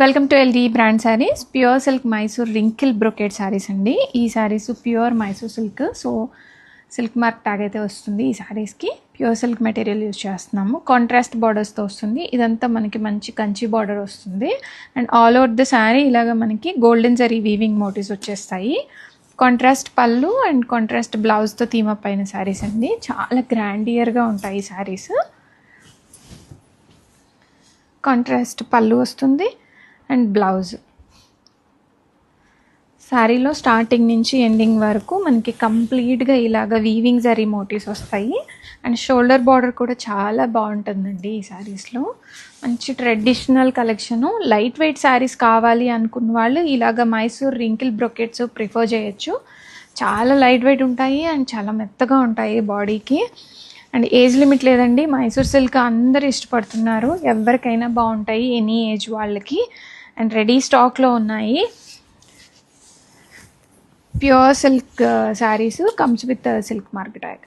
Welcome to LD brand saris. Pure silk Mysore wrinkle brocade saris అండి. ఈ saris pure Mysore silk, so silk mark tag అయితే వస్తుంది. ఈ శారీస్కి ప్యూర్ సిల్క్ మెటీరియల్ యూజ్ చేస్తున్నాము. కాంట్రాస్ట్ బార్డర్స్తో వస్తుంది. ఇదంతా మనకి మంచి కంచి బార్డర్ వస్తుంది. And all over the sari ఇలాగ మనకి గోల్డెన్ జరీ వీవింగ్ మోటివ్స్ వచ్చేస్తాయి. కాంట్రాస్ట్ పళ్ళు అండ్ కాంట్రాస్ట్ బ్లౌజ్తో థీమప్ అయిన శారీస్ అండి. చాలా గ్రాండియర్గా ఉంటాయి ఈ శారీస్. కాంట్రాస్ట్ పళ్ళు వస్తుంది అండ్ బ్లౌజ్. శారీలో స్టార్టింగ్ నుంచి ఎండింగ్ వరకు మనకి కంప్లీట్గా ఇలాగ వీవింగ్ జరీ మోటివ్స్ వస్తాయి. అండ్ షోల్డర్ బార్డర్ కూడా చాలా బాగుంటుందండి ఈ శారీస్లో. మంచి traditional collection. Light weight saris కావాలి అనుకున్న వాళ్ళు ఇలాగ మైసూర్ రింకిల్ బ్రొకెట్స్ ప్రిఫర్ చేయొచ్చు. చాలా లైట్ వెయిట్ ఉంటాయి అండ్ చాలా మెత్తగా ఉంటాయి బాడీకి. అండ్ ఏజ్ లిమిట్ లేదండి. మైసూర్ సిల్క్ అందరూ ఇష్టపడుతున్నారు. ఎవరికైనా బాగుంటాయి, ఎనీ ఏజ్ వాళ్ళకి. అండ్ రెడీ స్టాక్లో ఉన్నాయి. Pure silk saris comes with silk mark tag.